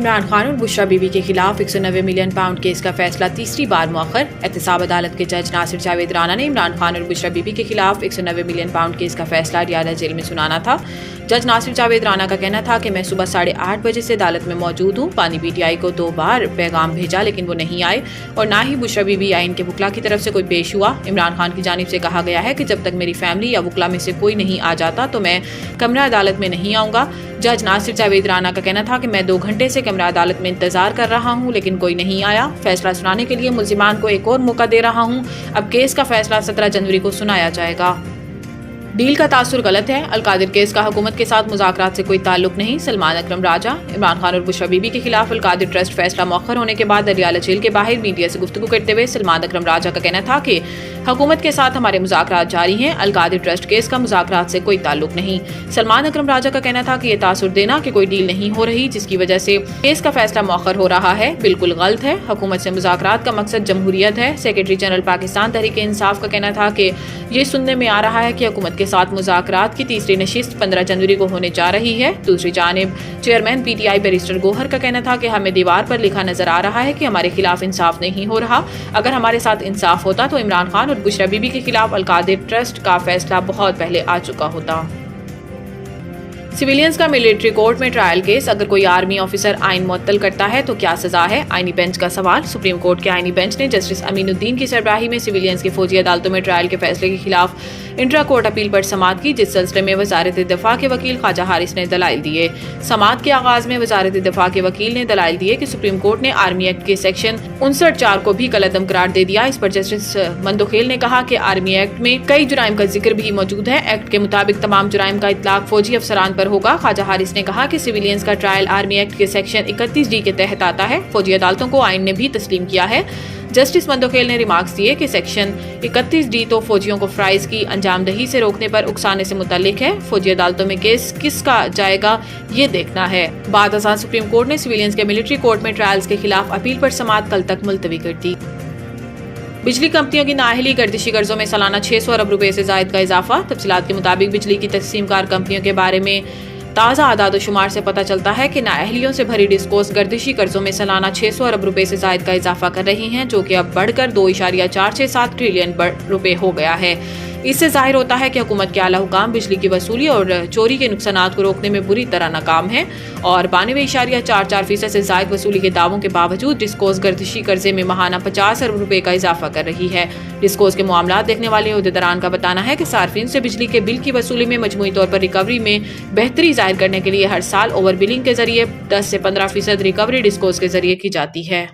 इमरान खान और बुशरा बीबी के खिलाफ 190 मिलियन पाउंड केस का फैसला तीसरी बार मुअख्खर। एहतसाब अदालत के जज नासिर जावेद राना ने इमरान खान और बुशरा बीबी के खिलाफ 190 मिलियन पाउंड केस का फैसला रियादा जेल में सुनाना था। जज नासिर जावेद राना का कहना था कि मैं सुबह 8:30 बजे से अदालत में मौजूद हूँ। पानी PTI को 2 बार पैगाम भेजा लेकिन वो नहीं आए और ना ही बुशरा बीबी या इनके वकला की तरफ से कोई पेश हुआ। इमरान खान की जानिब से कहा गया है कि जब तक मेरी फैमिली या वकला में से कोई नहीं आ जाता तो मैं कमरा अदालत में नहीं आऊँगा। जज नासिर जावेद राना का कहना था कि मैं 2 घंटे से कमरा अदालत में इंतजार कर रहा हूं लेकिन कोई नहीं आया। फैसला सुनाने के लिए मुल्जिमान को एक और मौका दे रहा हूं। अब केस का फैसला 17 जनवरी को सुनाया जाएगा। डील का तासुर गलत है। अलकादिर केस का हुकूमत के साथ मुज़ाकरात से कोई ताल्लुक नहीं। सलमान अकरम राजा। इमरान खान और बुशरा बीबी के खिलाफ अलकादिर ट्रस्ट फैसला मौखर होने के बाद रियादा जेल के बाहर मीडिया से गुफ्तगू करते हुए सलमान अकरम राजा का कहना था कि हुकूमत के साथ हमारे मुज़ाकरात जारी हैं। अलकादिर ट्रस्ट केस का मुज़ाकरात से कोई ताल्लुक नहीं। सलमान अकरम राजा का कहना था कि ये तासुर देना कि कोई डील नहीं हो रही जिसकी वजह से केस का फैसला मौखर हो रहा है बिल्कुल गलत है। हुकूमत से मुज़ाकरात का मकसद जमहूरियत है। सेक्रेटरी जनरल पाकिस्तान तहरीक इंसाफ का कहना था कि ये सुनने में आ रहा है कि हुकूमत के साथ मुज़ाकरात की तीसरी नशिस्त 15 जनवरी को होने जा रही है। दूसरी जानिब चेयरमैन PTI बैरिस्टर गोहर का कहना था कि हमें दीवार पर लिखा नजर आ रहा है कि हमारे खिलाफ इंसाफ नहीं हो रहा। अगर हमारे साथ इंसाफ होता तो इमरान खान और बुशरा बीबी के खिलाफ अलकादिर ट्रस्ट का फैसला बहुत पहले आ चुका होता। सिविलियंस का मिलिट्री कोर्ट में ट्रायल केस। अगर कोई आर्मी ऑफिसर आइन मुअत्तल करता है तो क्या सजा है? आईनी बेंच का सवाल। सुप्रीम कोर्ट के आईनी बेंच ने जस्टिस अमीनुद्दीन की सरबराही में सिविलियंस की फौजी अदालतों में ट्रायल के फैसले के खिलाफ इंट्रा कोर्ट अपील पर समाअत की, जिस सिलसिले में वजारत दिफा के वकील ख्वाजा हारिस ने दलाइल दिए। समाअत के आगाज में वजारत दिफा के वकील ने दलाइल दिए कि सुप्रीम कोर्ट ने आर्मी एक्ट के सेक्शन 59(4) को भी गलतदम करार दे दिया। इस पर जस्टिस मंदोखेल ने कहा कि आर्मी एक्ट में कई जुराइम का जिक्र भी मौजूद है। एक्ट के मुताबिक तमाम जुराइम का इतलाक फौजी अफसरान पर होगा। ख्वाजा हारिस ने कहा कि सिविलियंस का ट्रायल आर्मी एक्ट के सेक्शन 31D के तहत आता है। फौजी अदालतों को आइन ने भी तस्लीम किया है। जस्टिस मंदोखेल ने रिमार्क्स दिए कि सेक्शन 31D तो फौजियों को फ्राइज की अंजामदही से रोकने पर उकसाने से मुतल्लिक है। फौजी अदालतों में केस किसका जाएगा ये देखना है। बाद अज़ां सुप्रीम कोर्ट ने सिविलियंस के मिलिट्री कोर्ट में ट्रायल्स के खिलाफ अपील पर समाअत कल तक मुलतवी कर दी। बिजली कंपनियों की नाअहली गर्दिशी कर्जों में सालाना 600 अरब रुपए से जायद का इजाफा। तफसीलात के मुताबिक बिजली की तकसीमकार कंपनियों के बारे में ताज़ा आदाद शुमार से पता चलता है कि नाअहलियों से भरी डिस्कोस गर्दिशी कर्जों में सालाना 600 अरब रुपए से जायद का इजाफा कर रही हैं, जो कि अब बढ़कर 2.467 ट्रिलियन रुपए हो गया है। इससे जाहिर होता है कि हुकूमत के आला हुकाम बिजली की वसूली और चोरी के नुकसानात को रोकने में बुरी तरह नाकाम है और 92.44% से जायद वसूली के दावों के बावजूद डिस्कोस गर्दिशी कर्जे में माहाना 50 अरब रुपए का इजाफा कर रही है। डिस्कोस के मामलात देखने वाले उहदेदारान का बताना है कि सार्फिन से बिजली के बिल की वसूली में मजमूई तौर पर रिकवरी में बेहतरी जाहिर करने के लिए हर साल ओवर बिलिंग के जरिए 10 से 15% रिकवरी डिस्कोस के जरिए की जाती है।